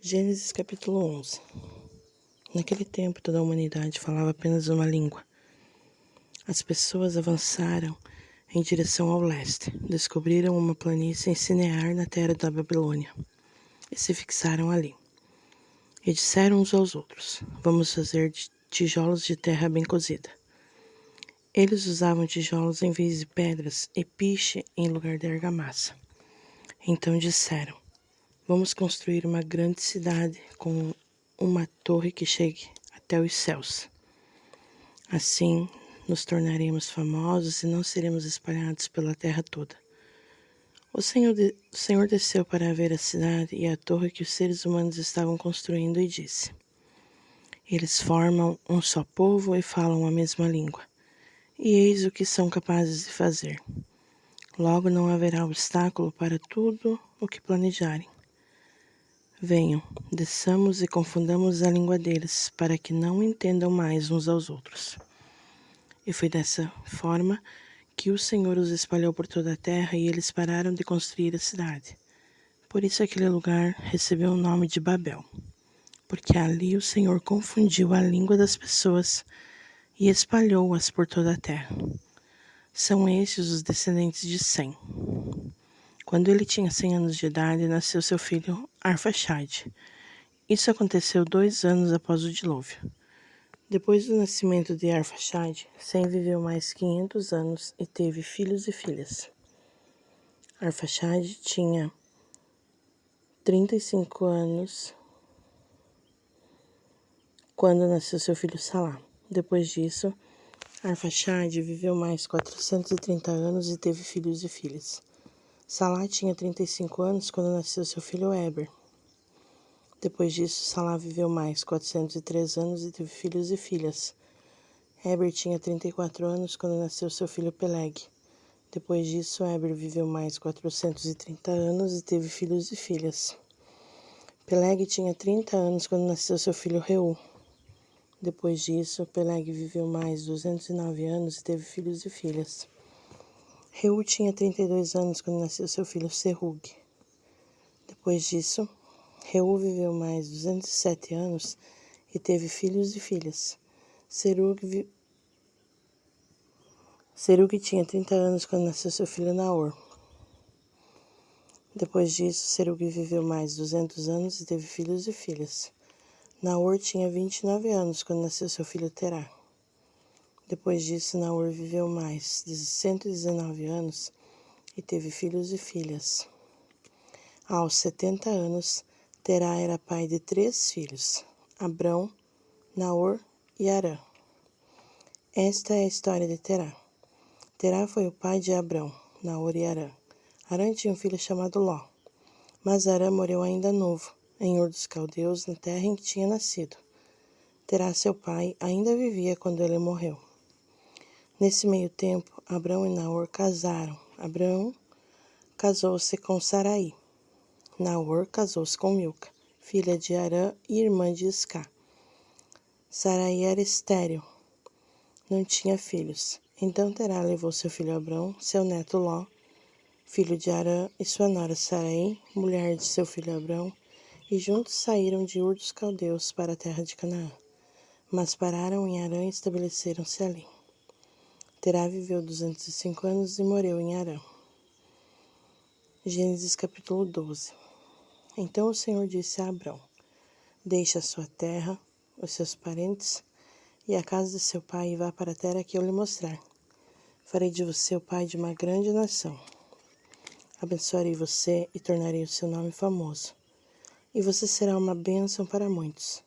Gênesis capítulo 11. Naquele tempo, toda a humanidade falava apenas uma língua. As pessoas avançaram em direção ao leste, descobriram uma planície em Sinear, na terra da Babilônia, e se fixaram ali. E disseram uns aos outros: vamos fazer tijolos de terra bem cozida. Eles usavam tijolos em vez de pedras e piche em lugar de argamassa. Então disseram: vamos construir uma grande cidade com uma torre que chegue até os céus. Assim, nos tornaremos famosos e não seremos espalhados pela terra toda. O Senhor desceu para ver a cidade e a torre que os seres humanos estavam construindo e disse: eles formam um só povo e falam a mesma língua. E eis o que são capazes de fazer. Logo não haverá obstáculo para tudo o que planejarem. Venham, desçamos e confundamos a língua deles, para que não entendam mais uns aos outros. E foi dessa forma que o Senhor os espalhou por toda a terra e eles pararam de construir a cidade. Por isso aquele lugar recebeu o nome de Babel, porque ali o Senhor confundiu a língua das pessoas e espalhou-as por toda a terra. São estes os descendentes de Sem. Quando ele tinha 100 anos de idade, nasceu seu filho Arfaxade. Isso aconteceu 2 anos após o dilúvio. Depois do nascimento de Arfaxade, Sem viveu mais 500 anos e teve filhos e filhas. Arfaxade tinha 35 anos quando nasceu seu filho Salá. Depois disso, Arfaxade viveu mais 430 anos e teve filhos e filhas. Salá tinha 35 anos quando nasceu seu filho Eber. Depois disso, Salá viveu mais 403 anos e teve filhos e filhas. Eber tinha 34 anos quando nasceu seu filho Peleg. Depois disso, Eber viveu mais 430 anos e teve filhos e filhas. Peleg tinha 30 anos quando nasceu seu filho Reu. Depois disso, Peleg viveu mais 209 anos e teve filhos e filhas. Reu tinha 32 anos quando nasceu seu filho Serug. Depois disso, Reu viveu mais 207 anos e teve filhos e filhas. Serug tinha 30 anos quando nasceu seu filho Naor. Depois disso, Serug viveu mais 200 anos e teve filhos e filhas. Naor tinha 29 anos quando nasceu seu filho Terá. Depois disso, Naor viveu mais de 119 anos e teve filhos e filhas. Aos 70 anos, Terá era pai de 3 filhos, Abrão, Naor e Arã. Esta é a história de Terá. Terá foi o pai de Abrão, Naor e Arã. Arã tinha um filho chamado Ló, mas Arã morreu ainda novo, em Ur dos Caldeus, na terra em que tinha nascido. Terá, seu pai, ainda vivia quando ele morreu. Nesse meio tempo, Abrão e Naor casaram. Abrão casou-se com Sarai. Naor casou-se com Milca, filha de Arã e irmã de Iscá. Sarai era estéril, não tinha filhos. Então Terá levou seu filho Abrão, seu neto Ló, filho de Arã, e sua nora Sarai, mulher de seu filho Abrão, e juntos saíram de Ur dos Caldeus para a terra de Canaã. Mas pararam em Arã e estabeleceram-se ali. Terá viveu 205 anos e morreu em Arã. Gênesis capítulo 12. Então o Senhor disse a Abrão: deixe a sua terra, os seus parentes e a casa de seu pai e vá para a terra que eu lhe mostrar. Farei de você o pai de uma grande nação. Abençoarei você e tornarei o seu nome famoso. E você será uma bênção para muitos.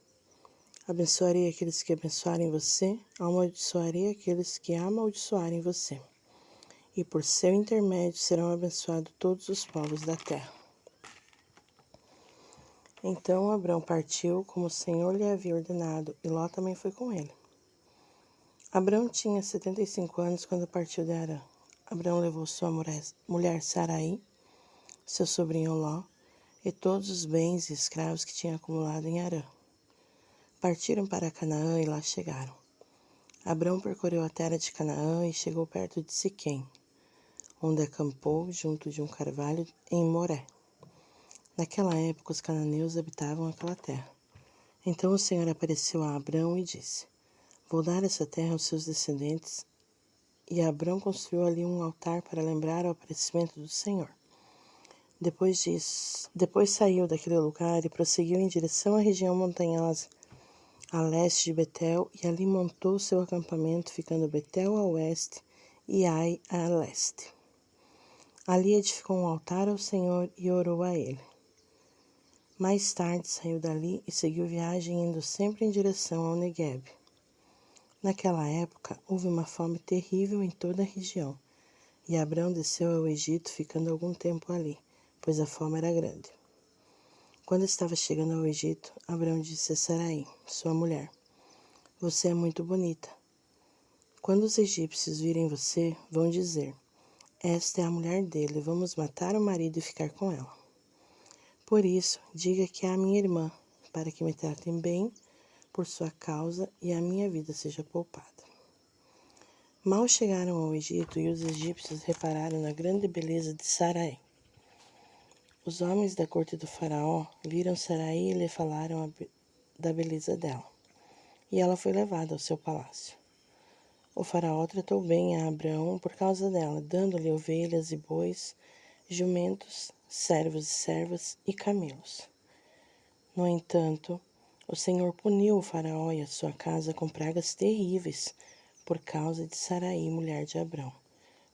Abençoarei aqueles que abençoarem você, amaldiçoarei aqueles que amaldiçoarem você. E por seu intermédio serão abençoados todos os povos da terra. Então Abrão partiu como o Senhor lhe havia ordenado, e Ló também foi com ele. Abrão tinha 75 anos quando partiu de Arã. Abrão levou sua mulher Sarai, seu sobrinho Ló, e todos os bens e escravos que tinha acumulado em Arã. Partiram para Canaã e lá chegaram. Abrão percorreu a terra de Canaã e chegou perto de Siquém, onde acampou junto de um carvalho em Moré. Naquela época, os cananeus habitavam aquela terra. Então o Senhor apareceu a Abrão e disse: Vou dar essa terra aos seus descendentes. E Abrão construiu ali um altar para lembrar o aparecimento do Senhor. Depois saiu daquele lugar e prosseguiu em direção à região montanhosa, a leste de Betel, e ali montou seu acampamento, ficando Betel a oeste e Ai a leste. Ali edificou um altar ao Senhor e orou a ele. Mais tarde saiu dali e seguiu viagem, indo sempre em direção ao Neguebe. Naquela época, houve uma fome terrível em toda a região, e Abrão desceu ao Egito, ficando algum tempo ali, pois a fome era grande. Quando estava chegando ao Egito, Abrão disse a Sarai, sua mulher: Você é muito bonita. Quando os egípcios virem você, vão dizer: Esta é a mulher dele, vamos matar o marido e ficar com ela. Por isso, diga que é a minha irmã, para que me tratem bem por sua causa e a minha vida seja poupada. Mal chegaram ao Egito e os egípcios repararam na grande beleza de Sarai. Os homens da corte do faraó viram Sarai e lhe falaram da beleza dela, e ela foi levada ao seu palácio. O faraó tratou bem a Abrão por causa dela, dando-lhe ovelhas e bois, jumentos, servos e servas e camelos. No entanto, o Senhor puniu o faraó e a sua casa com pragas terríveis por causa de Sarai, mulher de Abrão.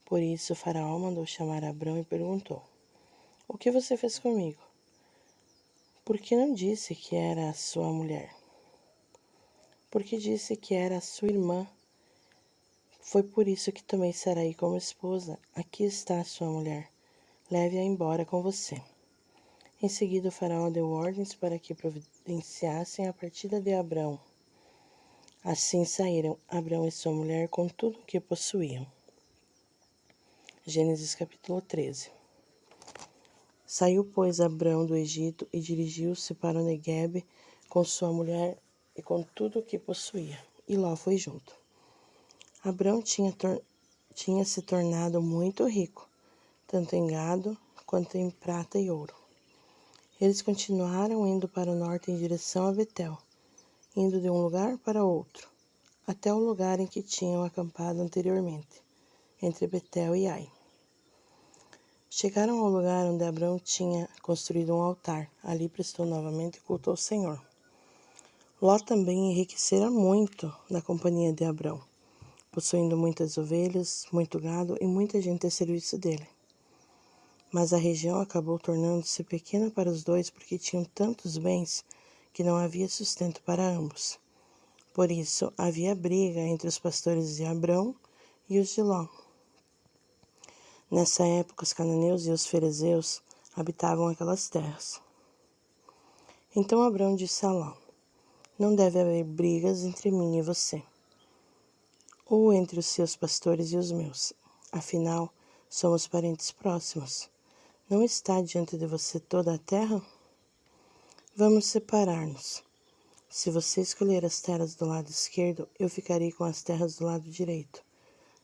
Por isso o faraó mandou chamar Abrão e perguntou: O que você fez comigo? Por que não disse que era a sua mulher? Por que disse que era a sua irmã? Foi por isso que tomei Sarai como esposa. Aqui está a sua mulher. Leve-a embora com você. Em seguida o faraó deu ordens para que providenciassem a partida de Abrão. Assim saíram Abrão e sua mulher com tudo o que possuíam. Gênesis capítulo 13. Saiu, pois, Abrão do Egito e dirigiu-se para o Neguebe com sua mulher e com tudo o que possuía. E Ló foi junto. Abrão tinha se tornado muito rico, tanto em gado quanto em prata e ouro. Eles continuaram indo para o norte em direção a Betel, indo de um lugar para outro, até o lugar em que tinham acampado anteriormente, entre Betel e Ai. Chegaram ao lugar onde Abrão tinha construído um altar. Ali prestou novamente culto ao Senhor. Ló também enriquecera muito na companhia de Abrão, possuindo muitas ovelhas, muito gado e muita gente a serviço dele. Mas a região acabou tornando-se pequena para os dois porque tinham tantos bens que não havia sustento para ambos. Por isso havia briga entre os pastores de Abrão e os de Ló. Nessa época, os cananeus e os ferezeus habitavam aquelas terras. Então Abrão disse a Ló: Não deve haver brigas entre mim e você, ou entre os seus pastores e os meus. Afinal, somos parentes próximos. Não está diante de você toda a terra? Vamos separar-nos. Se você escolher as terras do lado esquerdo, eu ficarei com as terras do lado direito.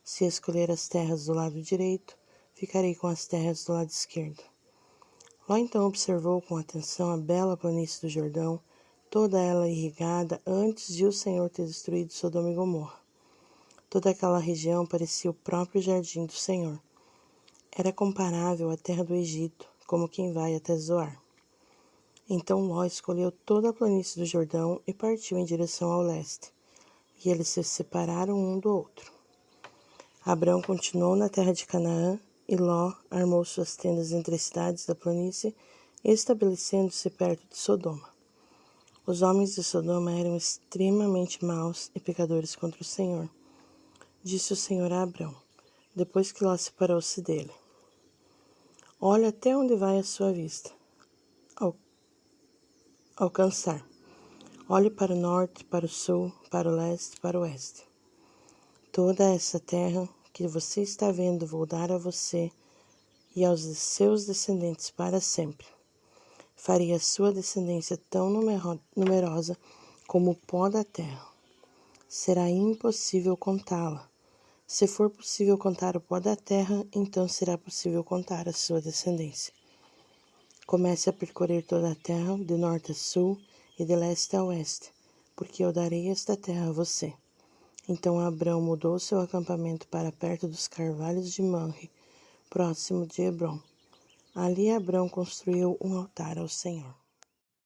Se escolher as terras do lado direito, ficarei com as terras do lado esquerdo. Ló então observou com atenção a bela planície do Jordão, toda ela irrigada antes de o Senhor ter destruído Sodoma e Gomorra. Toda aquela região parecia o próprio jardim do Senhor. Era comparável à terra do Egito, como quem vai até Zoar. Então Ló escolheu toda a planície do Jordão e partiu em direção ao leste, e eles se separaram um do outro. Abrão continuou na terra de Canaã, e Ló armou suas tendas entre as cidades da planície, estabelecendo-se perto de Sodoma. Os homens de Sodoma eram extremamente maus e pecadores contra o Senhor. Disse o Senhor a Abrão, depois que Ló separou-se dele: Olha até onde vai a sua vista alcançar. Olhe para o norte, para o sul, para o leste, para o oeste. Toda essa terra que você está vendo vou dar a você e aos seus descendentes para sempre. Farei a sua descendência tão numerosa como o pó da terra. Será impossível contá-la. Se for possível contar o pó da terra, então será possível contar a sua descendência. Comece a percorrer toda a terra, de norte a sul e de leste a oeste, porque eu darei esta terra a você. Então Abrão mudou seu acampamento para perto dos carvalhos de Manre, próximo de Hebrom. Ali Abrão construiu um altar ao Senhor.